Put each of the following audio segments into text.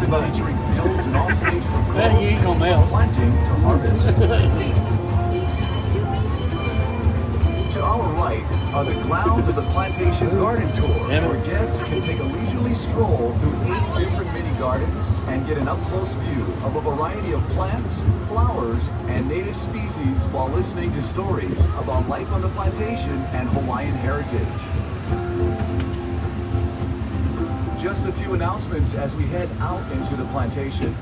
featuring fields in all stages of Well, you ain't gonna melt. planting to harvest. To our right are the grounds of the Plantation Garden Tour, where guests can take a leisurely stroll through 8 different mini gardens and get an up-close view of a variety of plants, flowers, and native species while listening to stories about life on the plantation and Hawaiian heritage. Just a few announcements as we head out into the plantation.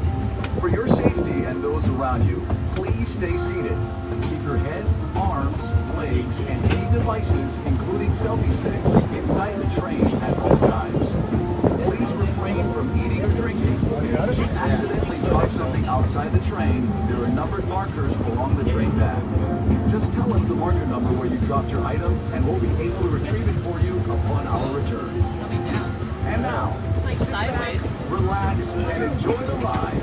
For your safety and those around you, please stay seated. Keep your head, arms, legs, and any devices, including selfie sticks, inside the train at all times. Please refrain from eating or drinking. If you accidentally drop something outside the train, there are numbered markers along the train path. Just tell us the marker number where you dropped your item, and we'll be able to retrieve it for you upon our return. And now, sit back, relax, and enjoy the ride.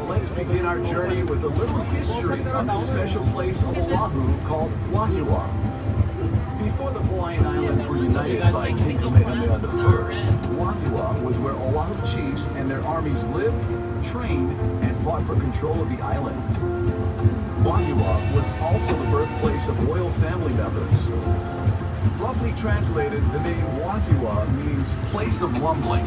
Let's begin our journey with a little history on this special place on Oahu called Wahiawa. Before the Hawaiian Islands were united by King Kamehameha I, Wahiawa was where Oahu chiefs and their armies lived, trained, and fought for control of the island. Wahiawa was also the birthplace of royal family members. Roughly translated, the name Wahiawa means place of rumbling.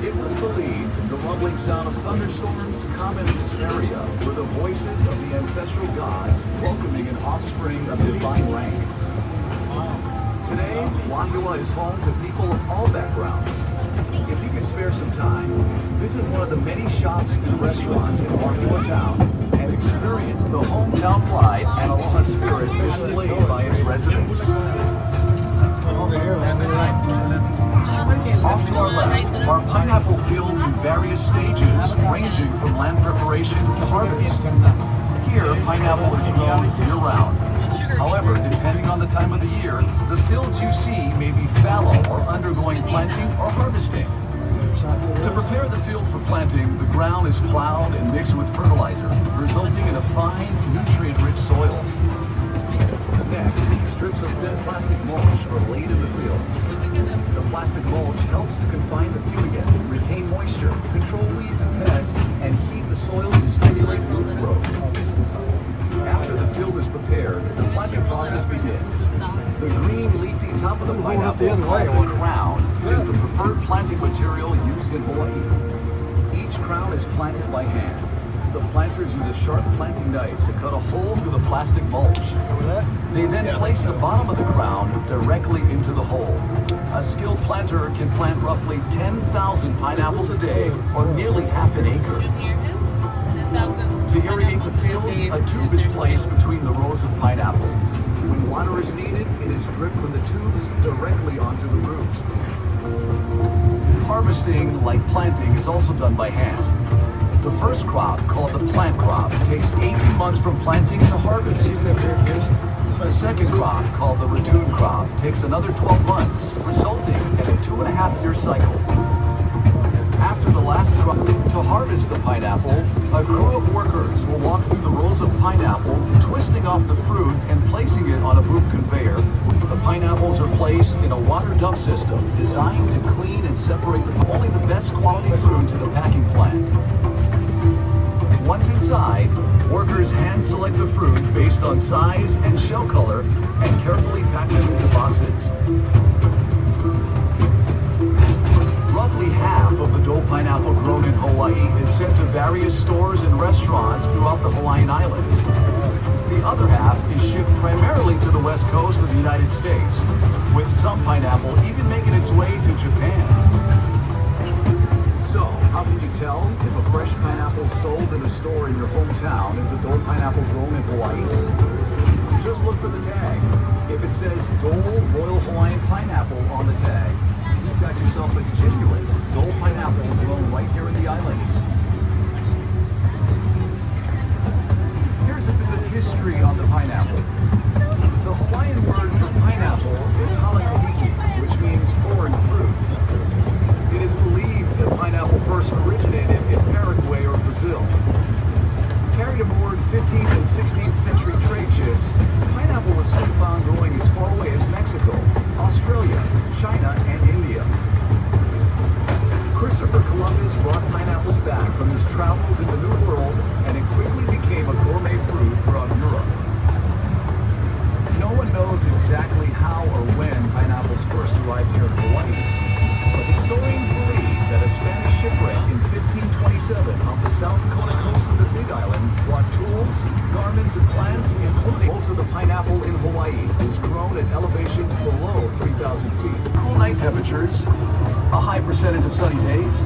It was believed the rumbling sound of thunderstorms common in this area were the voices of the ancestral gods welcoming an offspring of divine rank. Today, Wahiawa is home to people of all backgrounds. If you can spare some time, visit one of the many shops and restaurants in Wahiawa town and experience the hometown pride and aloha spirit displayed by its residents. Off to our left are pineapple fields in various stages, ranging from land preparation to harvest. Here, pineapple is grown year-round. However, depending on the time of the year, the fields you see may be fallow or undergoing planting or harvesting. To prepare the field for planting, the ground is plowed and mixed with fertilizer, resulting in a fine, nutrient-rich soil. Next, strips of thin plastic mulch are laid in the field. The plastic mulch helps to confine the fumigant, retain moisture, control weeds and pests, and heat the soil to stimulate root growth. After the field is prepared, the planting process begins. The green leafy top of the pineapple, called the crown, is the preferred planting material used in Hawaii. Each crown is planted by hand. The planters use a sharp planting knife to cut a hole through the plastic mulch. They then place the bottom of the crown directly into the hole. A skilled planter can plant roughly 10,000 pineapples a day, or nearly half an acre. To irrigate the fields, a tube is placed between the rows of pineapple. When water is needed, it is dripped from the tubes directly onto the root. Harvesting, like planting, is also done by hand. The first crop, called the plant crop, takes 18 months from planting to harvest. The second crop, called the ratoon crop, takes another 12 months, resulting in a 2.5-year cycle. After the last crop, to harvest the pineapple, a crew of workers will walk through the rows of pineapple, twisting off the fruit and placing it on a boom conveyor. The pineapples are placed in a water dump system designed to clean and separate only the best quality fruit to the packing plant. Once inside, workers hand select the fruit based on size and shell color and carefully pack them into boxes. Roughly half of the Dole pineapple grown in Hawaii is sent to various stores and restaurants throughout the Hawaiian Islands. The other half is shipped primarily to the west coast of the United States, with some pineapple even making its way to Japan. So, how can you tell if a fresh pineapple sold in a store in your hometown is a Dole pineapple grown in Hawaii? Just look for the tag. If it says Dole Royal Hawaiian Pineapple on the tag, you've got yourself a genuine Dole pineapple grown right here in the islands. Here's a bit of history on the pineapple. The Hawaiian word for pineapple is halakahiki, which means foreign fruit. It is believed that pineapple first originated in Paraguay or Brazil. Carried aboard 15th and 16th century trade ships, pineapple was soon found growing as far away as Mexico, Australia, China, and trees and plants, including most of the pineapple in Hawaii, is grown at elevations below 3,000 feet. Cool night temperatures, a high percentage of sunny days,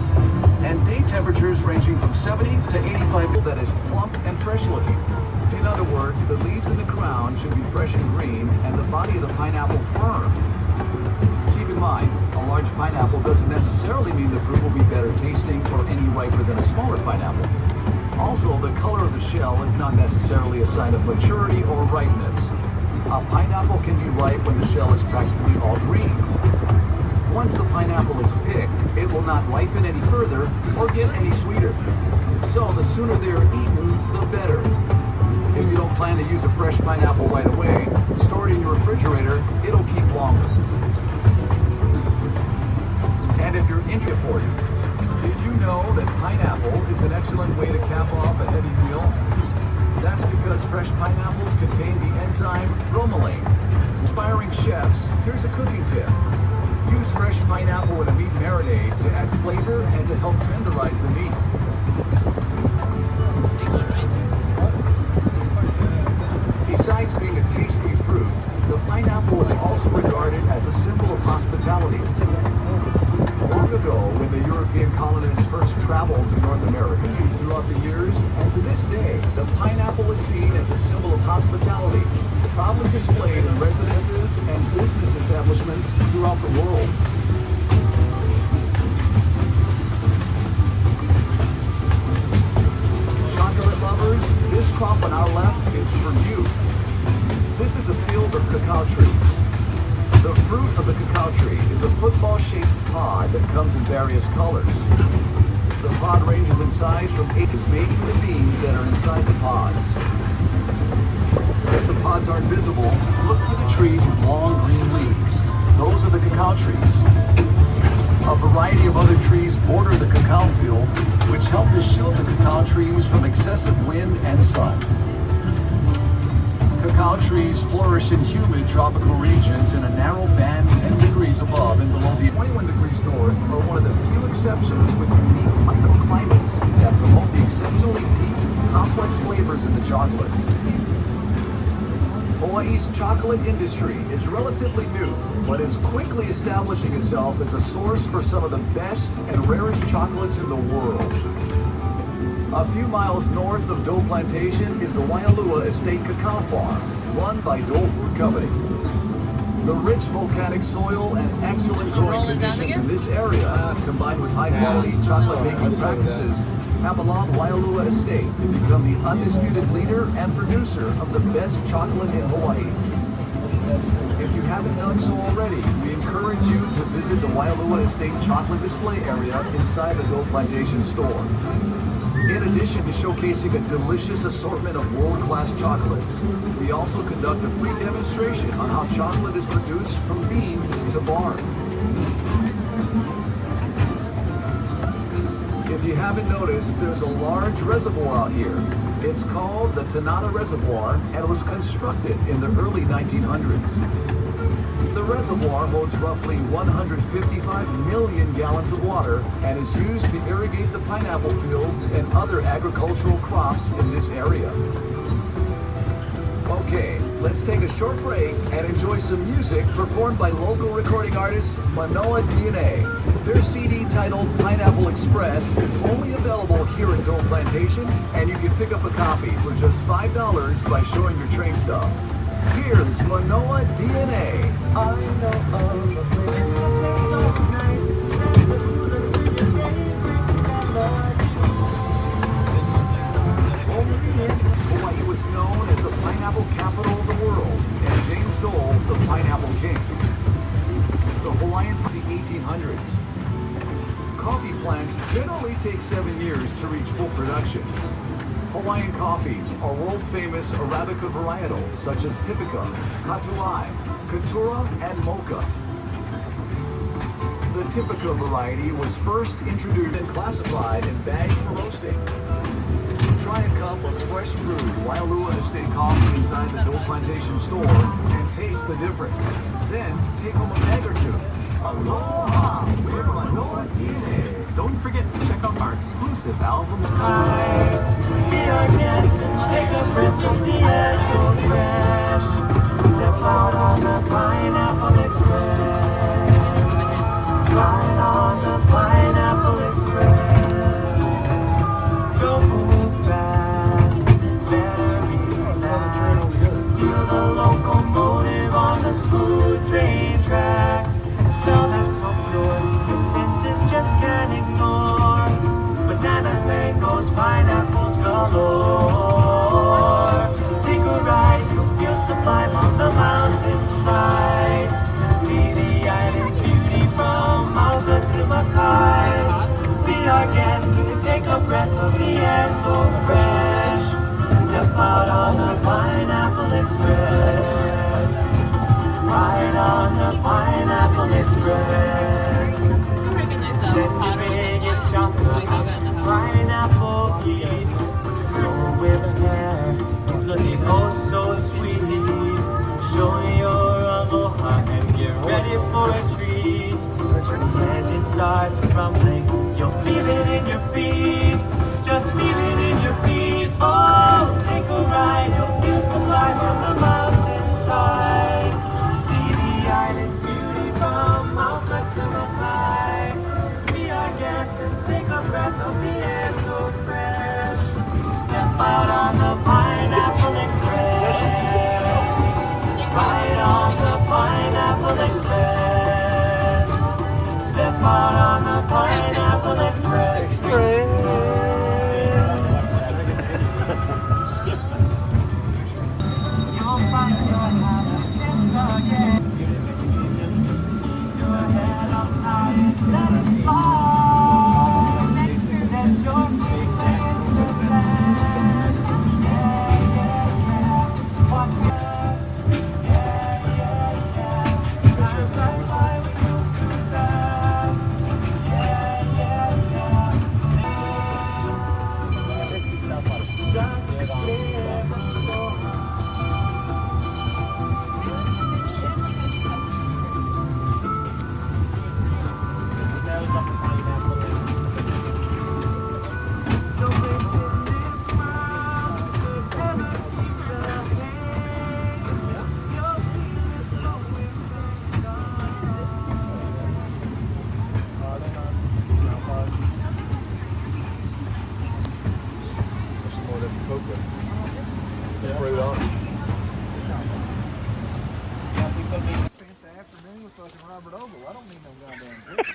and day temperatures ranging from 70 to 85. That is plump and fresh looking. In other words, the leaves in the crown should be fresh and green, and the body of the pineapple firm. Keep in mind, a large pineapple doesn't necessarily mean the fruit will be better tasting or any riper than a smaller pineapple. Also, the color of the shell is not necessarily a sign of maturity or ripeness. A pineapple can be ripe when the shell is practically all green. Once the pineapple is picked, it will not ripen any further or get any sweeter. So the sooner they are eaten, the better. If you don't plan to use a fresh pineapple right away, store it in your refrigerator, it'll keep longer. And if you're interested for you, did you know that pineapple is an excellent way to cap off a heavy meal? That's because fresh pineapples contain the enzyme bromelain. Aspiring chefs, here's a cooking tip. Use fresh pineapple in a meat marinade to add flavor and to help tenderize the meat. Besides being a tasty fruit, the pineapple is also regarded as a symbol of hospitality. Long ago, when the European colonists first traveled to North America, throughout the years, and to this day, the pineapple is seen as a symbol of hospitality, proudly displayed in residences and business establishments throughout the world. Chocolate lovers, this crop on our left is for you. This is a field of cacao trees. The fruit of the cacao tree is a football-shaped pod that comes in various colors. The pod ranges in size from 8 is making the beans that are inside the pods. If the pods aren't visible, look for the trees with long green leaves. Those are the cacao trees. A variety of other trees border the cacao field, which help to shield the cacao trees from excessive wind and sun. Cacao trees flourish in humid tropical regions in a narrow band 10 degrees above and below the 21 degrees north are one of the few exceptions with unique climates that promote the exceptionally deep, complex flavors in the chocolate. Hawaii's chocolate industry is relatively new, but is quickly establishing itself as a source for some of the best and rarest chocolates in the world. A few miles north of Dole Plantation is the Wahiawa Estate Cacao Farm, run by Dole Food Company. The rich volcanic soil and excellent growing conditions in this area, combined with high-quality chocolate making practices, have allowed Wahiawa Estate to become the undisputed leader and producer of the best chocolate in Hawaii. If you haven't done so already, we encourage you to visit the Wahiawa Estate chocolate display area inside the Dole Plantation store. In addition to showcasing a delicious assortment of world-class chocolates, we also conduct a free demonstration on how chocolate is produced from bean to bar. If you haven't noticed, there's a large reservoir out here. It's called the Tanana Reservoir and was constructed in the early 1900s. The reservoir holds roughly 155 million gallons of water and is used to irrigate the pineapple fields and other agricultural crops in this area. Okay, let's take a short break and enjoy some music performed by local recording artist Manoa DNA. Their CD titled Pineapple Express is only available here in Dole Plantation, and you can pick up a copy for just $5 by showing your train stub. Here's Manoa DNA. I know of a place so nice, that's the cooler to your favorite melody. Hawaii was known as the pineapple capital of the world, and James Dole, the pineapple king. The Hawaiian in the 1800s. Coffee plants generally take 7 years to reach full production. Hawaiian coffees are world-famous Arabica varietals such as Typica, Katuai, Katura, and Mocha. The Typica variety was first introduced and classified and bagged for roasting. Try a cup of fresh brewed Wahiawa Estate coffee inside the Dole Plantation store and taste the difference. Then take home a bag or two. Aloha! We're Manoa DNA. Don't forget to check out our exclusive album. Hi, be our guest and take a breath of the air. feel the locomotive on the smooth train tracks. The smell that's so pure, your senses just can't ignore. Bananas, mangoes, pineapples galore. Take a ride, you'll feel sublime on the mountainside. See the island's beauty from Malta to Mackay. Be our guest and take a breath of the air so fresh. Step out on the Pineapple Express. Ride on the Pineapple Express. Set the biggest chocolate pineapple heat. With his Dole whip hair, he's looking oh so sweet. Show your aloha and get ready for a treat. When the engine starts rumbling, you'll feel it in your feet. Just feel it in your feet. Oh, take a ride, you'll feel sublime on the mountainside. See the island's beauty from Malta to Mackay. Be our guest and take a breath of the air so fresh. Step out on the Pineapple Express. Ride on the Pineapple Express. Step out on the Pineapple Express. You'll find your happiness again. Keep your head up high and let it fly. Let your feet play in the sand. Yeah, yeah, yeah. Watch us. Yeah, yeah, yeah. Time flies by, we move too fast. Yeah, yeah, yeah. Just live on. Afternoon with fucking Robert Ogle. I don't need no goddamn drink.